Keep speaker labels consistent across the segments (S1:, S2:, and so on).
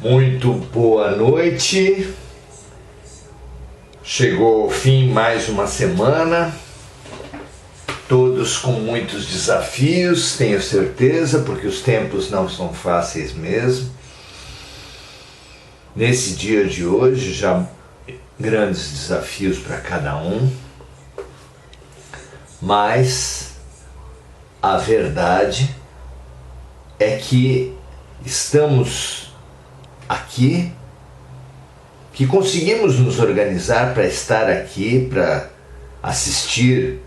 S1: Muito boa noite. Chegou ao fim mais uma semana, todos com muitos desafios, tenho certeza, porque os tempos não são fáceis mesmo. Nesse dia de hoje, já grandes desafios para cada um, mas a verdade é que estamos aqui, que conseguimos nos organizar para estar aqui, para assistir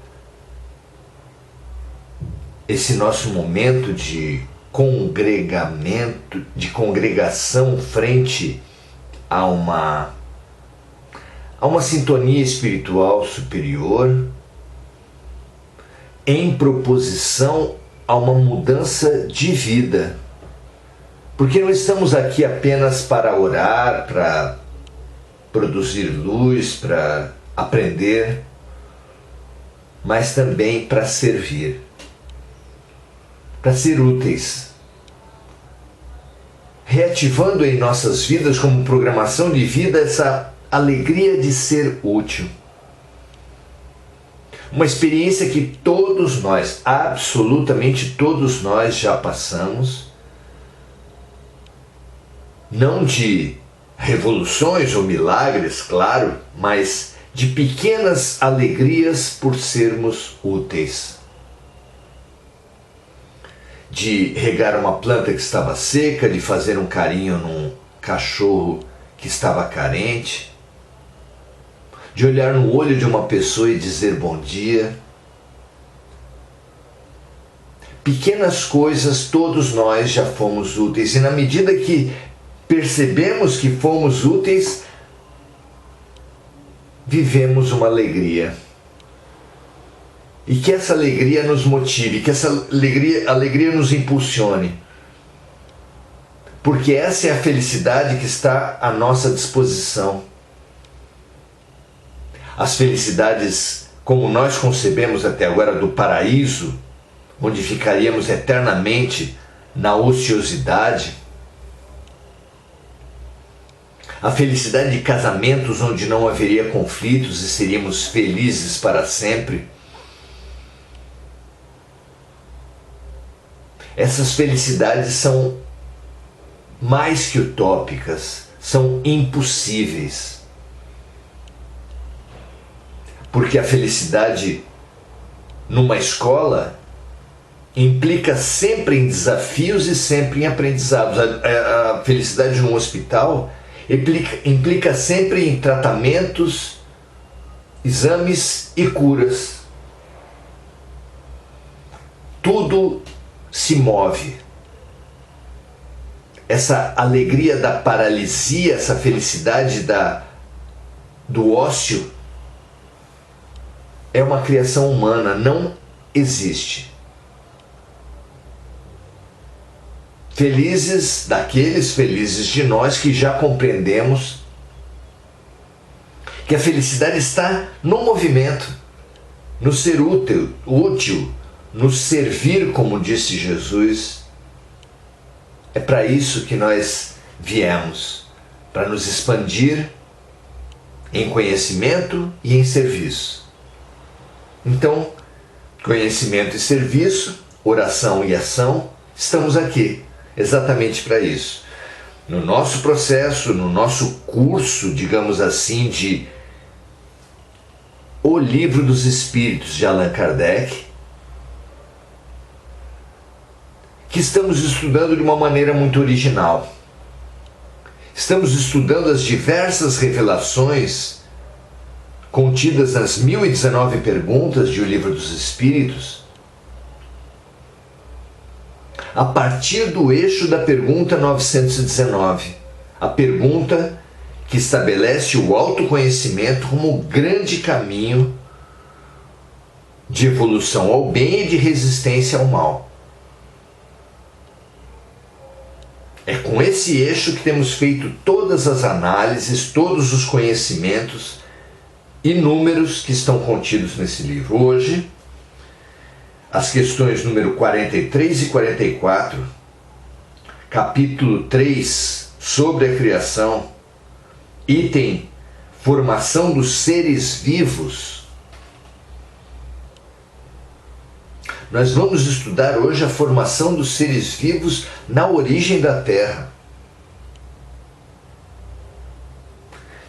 S1: esse nosso momento de congregamento, de congregação frente a uma sintonia espiritual superior, em proposição a uma mudança de vida. Porque não estamos aqui apenas para orar, para produzir luz, para aprender, mas também para servir, para ser úteis, reativando em nossas vidas como programação de vida essa alegria de ser útil. Uma experiência que todos nós, absolutamente todos nós já passamos, não de revoluções ou milagres, claro, mas de pequenas alegrias por sermos úteis. De regar uma planta que estava seca, de fazer um carinho num cachorro que estava carente, de olhar no olho de uma pessoa e dizer bom dia. Pequenas coisas, todos nós já fomos úteis, e na medida que percebemos que fomos úteis, vivemos uma alegria. E que essa alegria nos motive, que essa alegria nos impulsione. Porque essa é a felicidade que está à nossa disposição. As felicidades, como nós concebemos até agora, do paraíso, onde ficaríamos eternamente na ociosidade. A felicidade de casamentos onde não haveria conflitos e seríamos felizes para sempre. Essas felicidades são mais que utópicas, são impossíveis. Porque a felicidade numa escola implica sempre em desafios e sempre em aprendizados. A felicidade num hospital implica sempre em tratamentos, exames e curas. Tudo se move. Essa alegria da paralisia, essa felicidade do ócio, é uma criação humana, não existe. Felizes de nós que já compreendemos que a felicidade está no movimento, no ser útil, no servir, como disse Jesus. É para isso que nós viemos, para nos expandir em conhecimento e em serviço. Então, conhecimento e serviço, oração e ação, estamos aqui exatamente para isso. No nosso processo, no nosso curso, digamos assim, de O Livro dos Espíritos, de Allan Kardec, que estamos estudando de uma maneira muito original. Estamos estudando as diversas revelações contidas nas 1019 perguntas de O Livro dos Espíritos, a partir do eixo da pergunta 919, a pergunta que estabelece o autoconhecimento como o grande caminho de evolução ao bem e de resistência ao mal. É com esse eixo que temos feito todas as análises, todos os conhecimentos inúmeros que estão contidos nesse livro. Hoje, as questões número 43 e 44, capítulo 3, sobre a criação, item formação dos seres vivos, nós vamos estudar hoje a formação dos seres vivos na origem da Terra,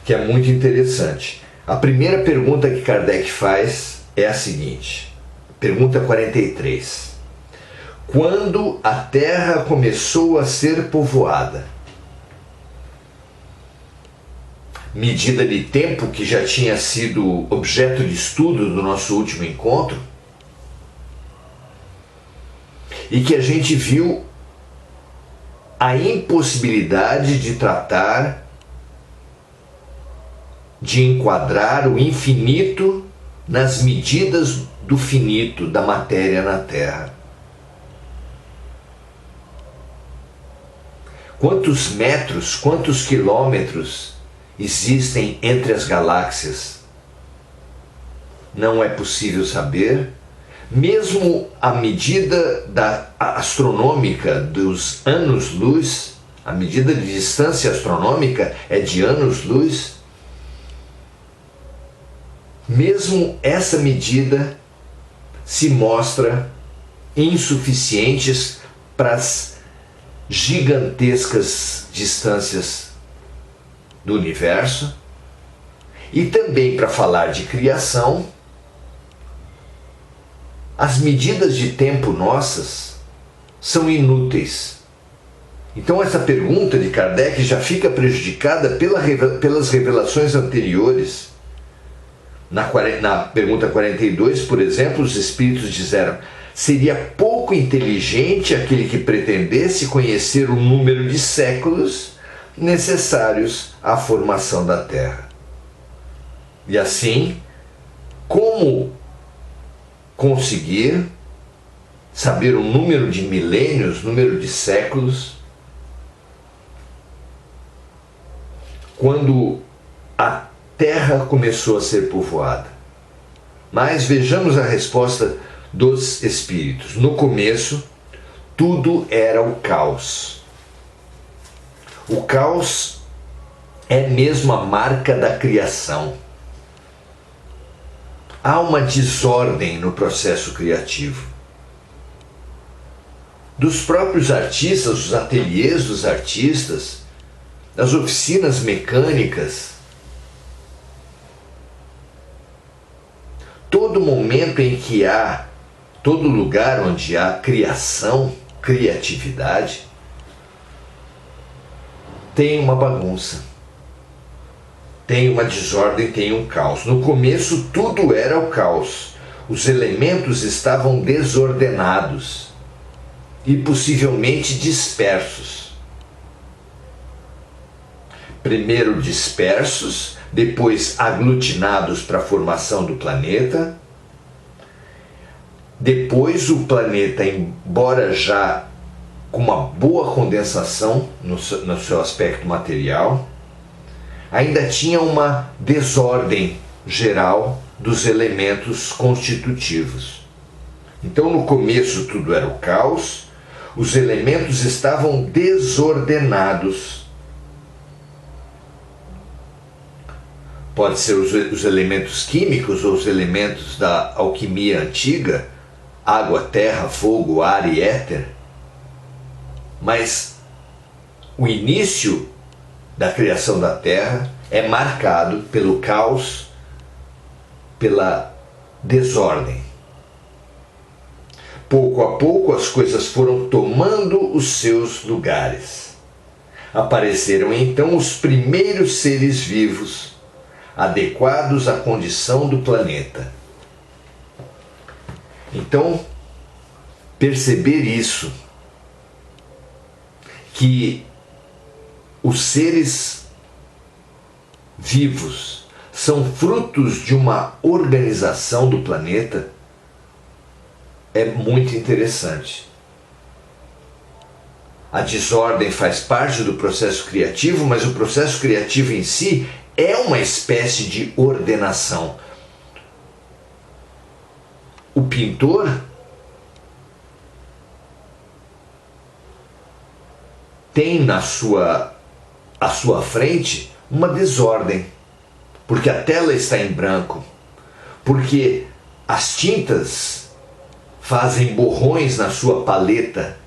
S1: que é muito interessante. A primeira pergunta que Kardec faz é a seguinte, pergunta 43. Quando a Terra começou a ser povoada? Medida de tempo que já tinha sido objeto de estudo do nosso último encontro e que a gente viu a impossibilidade de tratar, de enquadrar o infinito nas medidas do finito da matéria na Terra. Quantos metros, quantos quilômetros existem entre as galáxias? Não é possível saber. Mesmo a medida astronômica dos anos-luz, a medida de distância astronômica é de anos-luz. Mesmo essa medida se mostra insuficiente para as gigantescas distâncias do universo, e também para falar de criação, as medidas de tempo nossas são inúteis. Então essa pergunta de Kardec já fica prejudicada pelas revelações anteriores. Na pergunta 42, por exemplo, os espíritos disseram: seria pouco inteligente aquele que pretendesse conhecer o número de séculos necessários à formação da Terra. E assim, como conseguir saber o número de milênios, número de séculos, quando a Terra começou a ser povoada? Mas vejamos a resposta dos espíritos. No começo, tudo era o caos. O caos é mesmo a marca da criação. Há uma desordem no processo criativo. Dos próprios artistas, os ateliês dos artistas, das oficinas mecânicas, todo momento em que há, todo lugar onde há criação, criatividade, tem uma bagunça, tem uma desordem, tem um caos. No começo tudo era o caos. Os elementos estavam desordenados e possivelmente dispersos. Primeiro dispersos, depois aglutinados para a formação do planeta. Depois o planeta, embora já com uma boa condensação no seu aspecto material, ainda tinha uma desordem geral dos elementos constitutivos. Então no começo tudo era o caos, os elementos estavam desordenados. Pode ser os elementos químicos ou os elementos da alquimia antiga, água, terra, fogo, ar e éter. Mas o início da criação da Terra é marcado pelo caos, pela desordem. Pouco a pouco as coisas foram tomando os seus lugares. Apareceram então os primeiros seres vivos, adequados à condição do planeta. Então, perceber isso, que os seres vivos são frutos de uma organização do planeta, é muito interessante. A desordem faz parte do processo criativo, mas o processo criativo em si é uma espécie de ordenação. O pintor tem na sua à sua frente uma desordem, porque a tela está em branco, porque as tintas fazem borrões na sua paleta.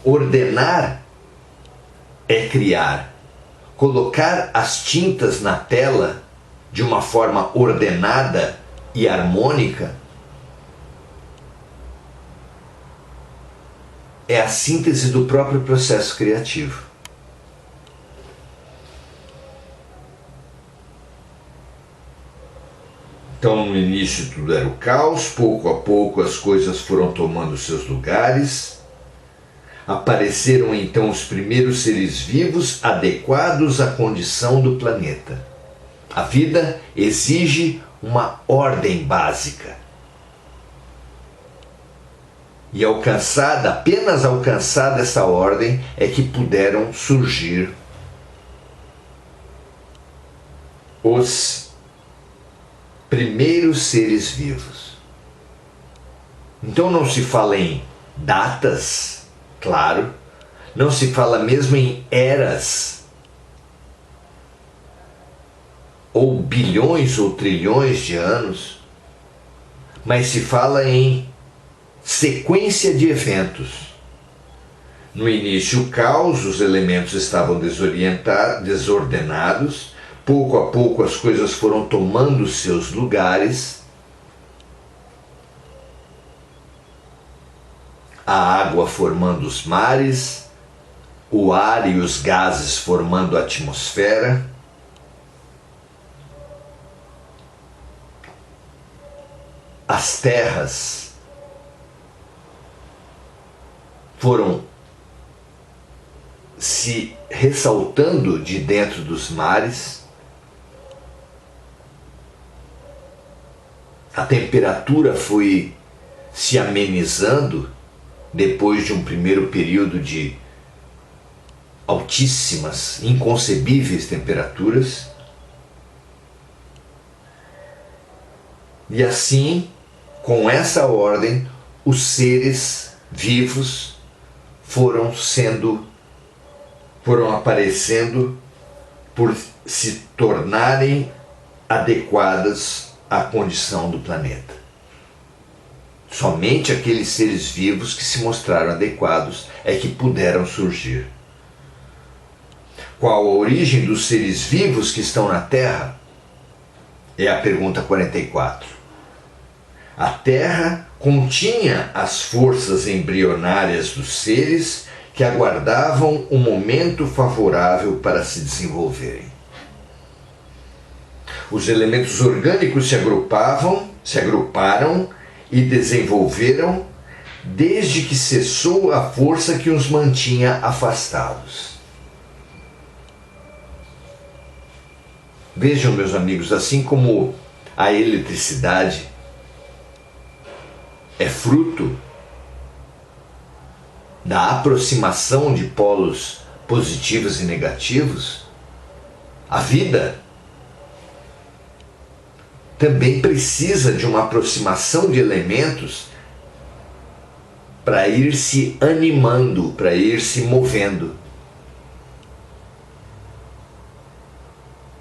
S1: Ordenar é criar. Colocar as tintas na tela de uma forma ordenada e harmônica é a síntese do próprio processo criativo. Então, no início tudo era o caos, pouco a pouco as coisas foram tomando seus lugares. Apareceram então os primeiros seres vivos adequados à condição do planeta. A vida exige uma ordem básica. E apenas alcançada essa ordem, é que puderam surgir os primeiros seres vivos. Então não se fala em datas, claro, não se fala mesmo em eras, ou bilhões ou trilhões de anos, mas se fala em sequência de eventos. No início, o caos, os elementos estavam desordenados, pouco a pouco as coisas foram tomando seus lugares. A água formando os mares, o ar e os gases formando a atmosfera. As terras foram se ressaltando de dentro dos mares. A temperatura foi se amenizando depois de um primeiro período de altíssimas, inconcebíveis temperaturas. E assim, com essa ordem, os seres vivos foram aparecendo por se tornarem adequadas à condição do planeta. Somente aqueles seres vivos que se mostraram adequados é que puderam surgir. Qual a origem dos seres vivos que estão na Terra? É a pergunta 44. A Terra continha as forças embrionárias dos seres que aguardavam um momento favorável para se desenvolverem. Os elementos orgânicos se agruparam e desenvolveram desde que cessou a força que os mantinha afastados. Vejam, meus amigos, assim como a eletricidade é fruto da aproximação de polos positivos e negativos, a vida também precisa de uma aproximação de elementos para ir se animando, para ir se movendo.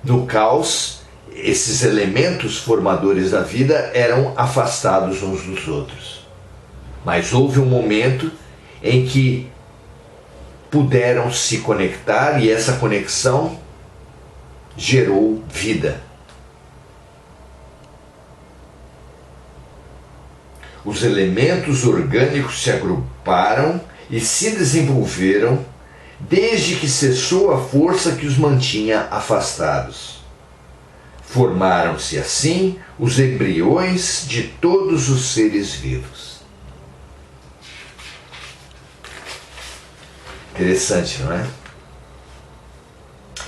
S1: No caos, esses elementos formadores da vida eram afastados uns dos outros. Mas houve um momento em que puderam se conectar e essa conexão gerou vida. Os elementos orgânicos se agruparam e se desenvolveram desde que cessou a força que os mantinha afastados. Formaram-se assim os embriões de todos os seres vivos. Interessante, não é?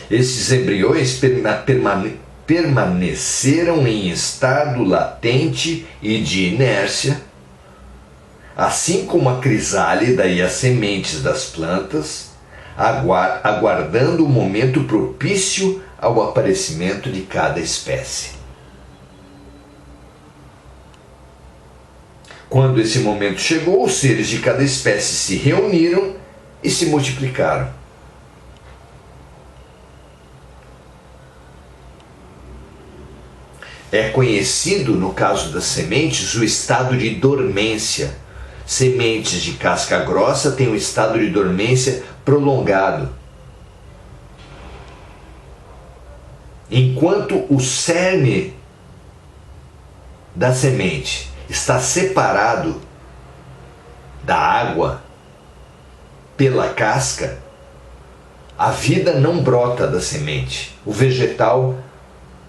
S1: Esses embriões permaneceram em estado latente e de inércia, assim como a crisálida e as sementes das plantas, aguardando o momento propício ao aparecimento de cada espécie. Quando esse momento chegou, os seres de cada espécie se reuniram e se multiplicaram. É conhecido, no caso das sementes, o estado de dormência. Sementes de casca grossa têm um estado de dormência prolongado. Enquanto o cerne da semente está separado da água pela casca, a vida não brota da semente. O vegetal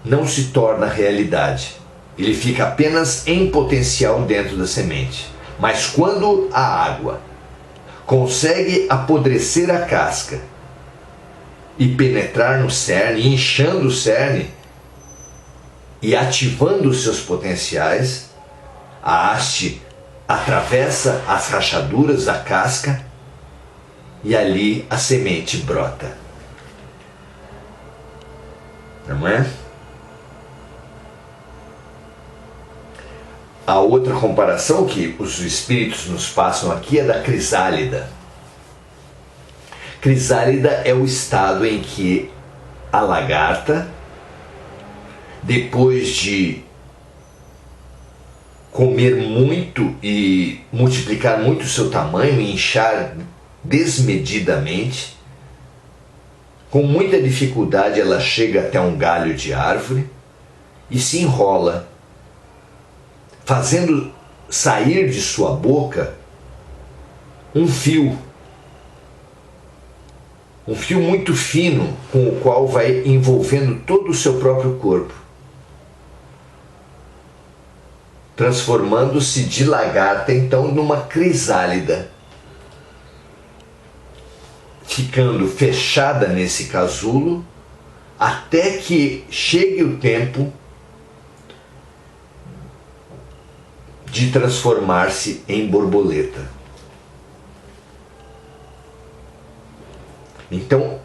S1: não se torna realidade. Ele fica apenas em potencial dentro da semente. Mas quando a água consegue apodrecer a casca e penetrar no cerne, inchando o cerne e ativando os seus potenciais, a haste atravessa as rachaduras da casca e ali a semente brota. Não é? A outra comparação que os espíritos nos passam aqui é da crisálida. Crisálida é o estado em que a lagarta, depois de comer muito e multiplicar muito o seu tamanho e inchar desmedidamente, com muita dificuldade ela chega até um galho de árvore e se enrola, fazendo sair de sua boca um fio muito fino, com o qual vai envolvendo todo o seu próprio corpo, transformando-se de lagarta então numa crisálida, ficando fechada nesse casulo até que chegue o tempo de transformar-se em borboleta. Então,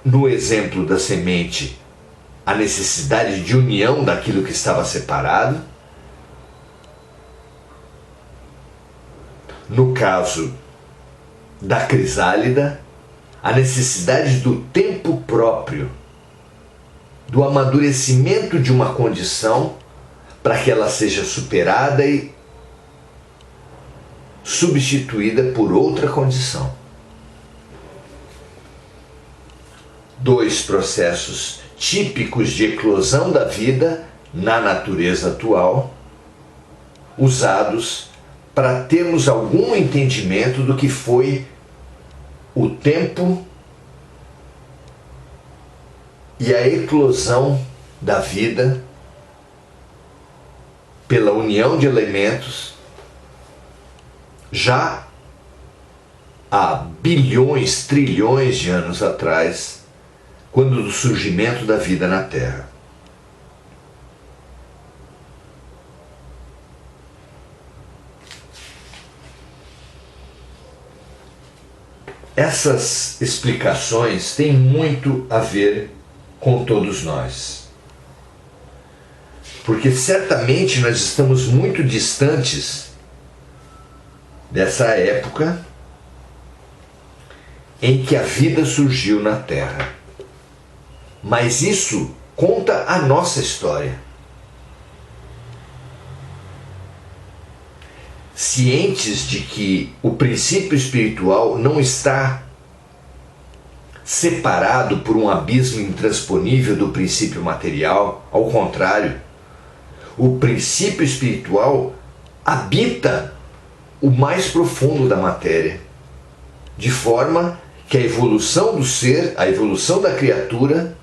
S1: no exemplo da semente, a necessidade de união daquilo que estava separado. No caso da crisálida, a necessidade do tempo próprio, do amadurecimento de uma condição para que ela seja superada e substituída por outra condição. Dois processos típicos de eclosão da vida na natureza atual, usados para termos algum entendimento do que foi o tempo e a eclosão da vida pela união de elementos já há bilhões, trilhões de anos atrás, quando do surgimento da vida na Terra. Essas explicações têm muito a ver com todos nós. Porque certamente nós estamos muito distantes dessa época em que a vida surgiu na Terra. Mas isso conta a nossa história. Cientes de que o princípio espiritual não está separado por um abismo intransponível do princípio material, ao contrário, o princípio espiritual habita o mais profundo da matéria, de forma que a evolução do ser, a evolução da criatura,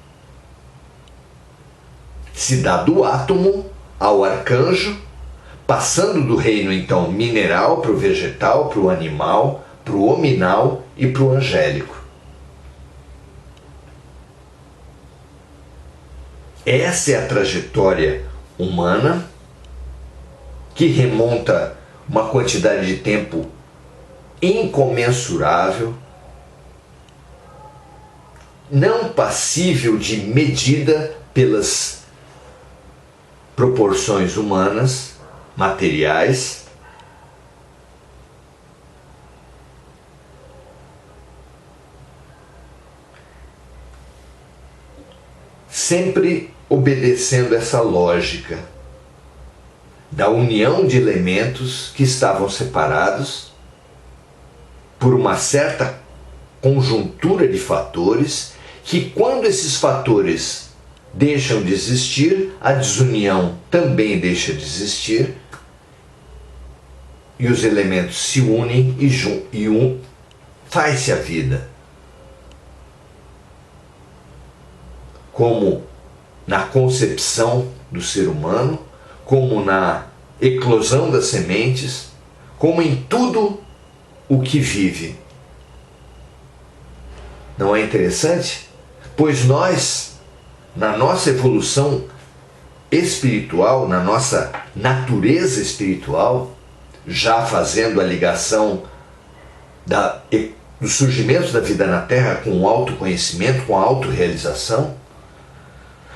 S1: se dá do átomo ao arcanjo, passando do reino então mineral para o vegetal, para o animal, para o hominal e para o angélico. Essa é a trajetória humana que remonta uma quantidade de tempo incomensurável, não passível de medida pelas proporções humanas, materiais, sempre obedecendo essa lógica da união de elementos que estavam separados por uma certa conjuntura de fatores, que quando esses fatores deixam de existir, a desunião também deixa de existir, e os elementos se unem e faz-se a vida. Como na concepção do ser humano, como na eclosão das sementes, como em tudo o que vive. Não é interessante? Pois nós, na nossa evolução espiritual, na nossa natureza espiritual, já fazendo a ligação do surgimento da vida na Terra com o autoconhecimento, com a autorrealização,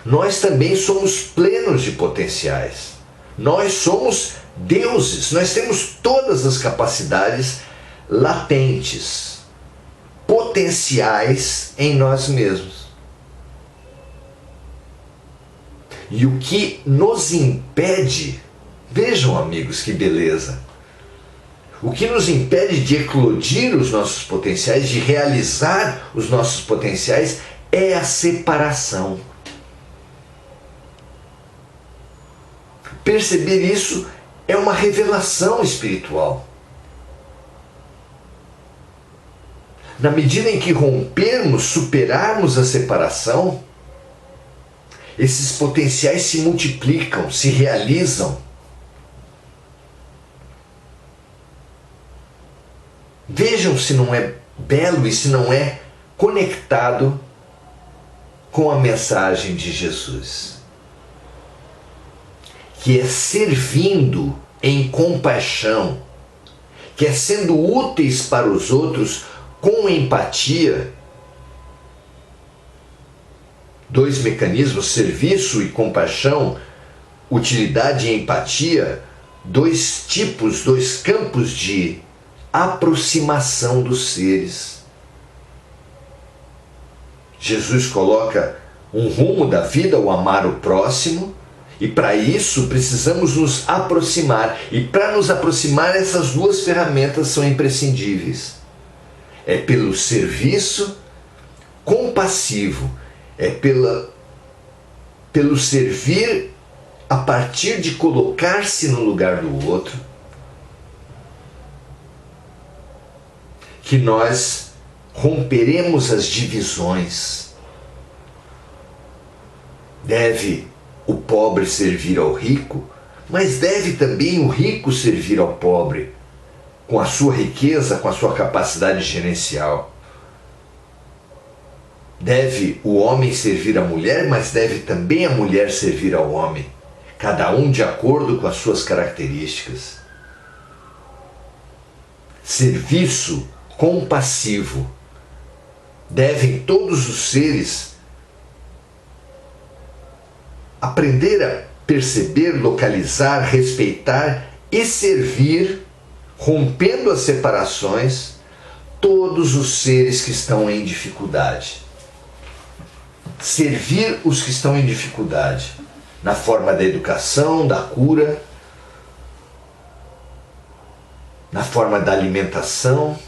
S1: nós também somos plenos de potenciais. Nós somos deuses, nós temos todas as capacidades latentes, potenciais em nós mesmos. E o que nos impede, vejam amigos que beleza, o que nos impede de eclodir os nossos potenciais, de realizar os nossos potenciais, é a separação. Perceber isso é uma revelação espiritual. Na medida em que rompermos, superarmos a separação, esses potenciais se multiplicam, se realizam. Vejam se não é belo e se não é conectado com a mensagem de Jesus, que é servindo em compaixão, que é sendo úteis para os outros com empatia. Dois mecanismos, serviço e compaixão, utilidade e empatia, dois tipos, dois campos de aproximação dos seres. Jesus coloca um rumo da vida, o amar o próximo, e para isso precisamos nos aproximar. E para nos aproximar, essas duas ferramentas são imprescindíveis. É pelo serviço compassivo, é pelo servir a partir de colocar-se no lugar do outro, que nós romperemos as divisões. Deve o pobre servir ao rico, mas deve também o rico servir ao pobre, com a sua riqueza, com a sua capacidade gerencial. Deve o homem servir a mulher, mas deve também a mulher servir ao homem, cada um de acordo com as suas características. Serviço compassivo. Devem todos os seres aprender a perceber, localizar, respeitar e servir, rompendo as separações, todos os seres que estão em dificuldade. Servir os que estão em dificuldade, na forma da educação, da cura, na forma da alimentação,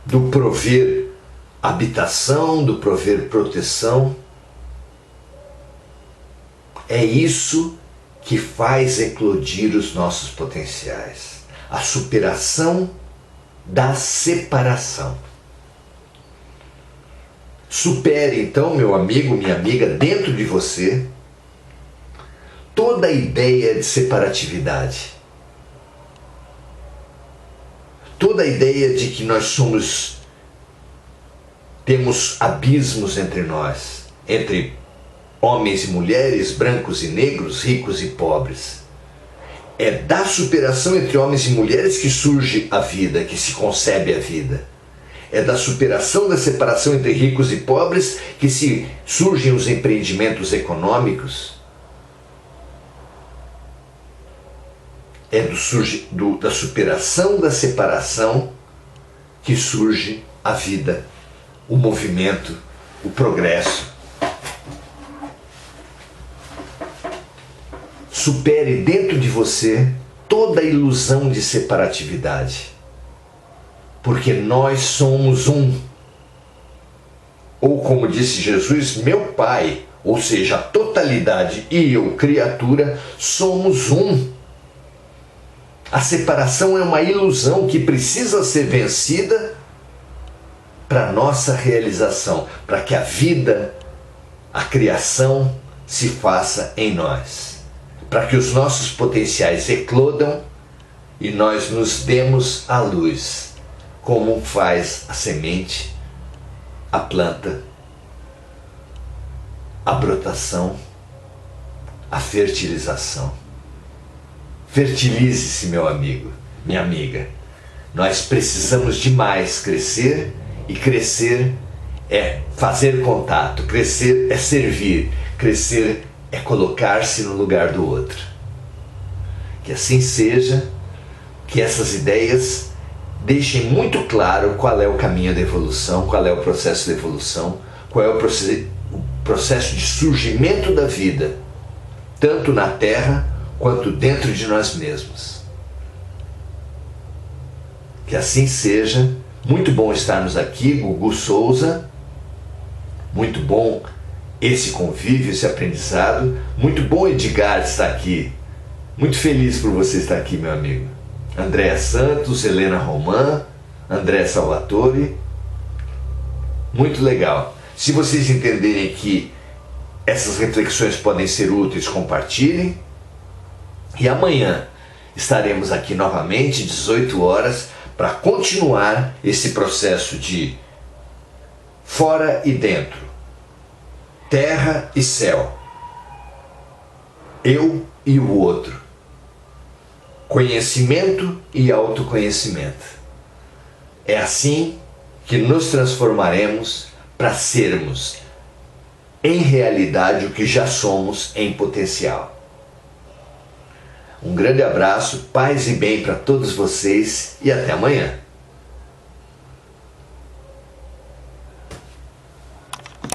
S1: do prover habitação, do prover proteção. É isso que faz eclodir os nossos potenciais. A superação da separação. Supere então, meu amigo, minha amiga, dentro de você, toda a ideia de separatividade. Toda a ideia de que nós temos abismos entre nós, entre homens e mulheres, brancos e negros, ricos e pobres. É da superação entre homens e mulheres que surge a vida, que se concebe a vida. É da superação da separação entre ricos e pobres que surgem os empreendimentos econômicos. É da superação da separação que surge a vida, o movimento o progresso. Supere dentro de você toda a ilusão de separatividade. Porque nós somos um. Ou como disse Jesus, meu Pai, ou seja, a totalidade e eu, criatura, somos um. A separação é uma ilusão que precisa ser vencida para a nossa realização, para que a vida, a criação se faça em nós, para que os nossos potenciais eclodam e nós nos demos à luz, como faz a semente, a planta, a brotação, a fertilização. Fertilize-se, meu amigo, minha amiga. Nós precisamos demais crescer, e crescer é fazer contato, crescer é servir, crescer é colocar-se no lugar do outro. Que assim seja, que essas ideias deixem muito claro qual é o caminho da evolução, qual é o processo de evolução, qual é o processo de surgimento da vida, tanto na Terra quanto dentro de nós mesmos. Que assim seja. Muito bom estarmos aqui, Gugu Souza. Muito bom esse convívio, esse aprendizado. Muito bom Edgar estar aqui. Muito feliz por você estar aqui, meu amigo. Andréa Santos, Helena Roman, André Salvatore. Muito legal. Se vocês entenderem que essas reflexões podem ser úteis, compartilhem. E amanhã estaremos aqui novamente, 18 horas, para continuar esse processo de fora e dentro, terra e céu, eu e o outro, conhecimento e autoconhecimento. É assim que nos transformaremos para sermos em realidade o que já somos em potencial. Um grande abraço, paz e bem para todos vocês e até amanhã.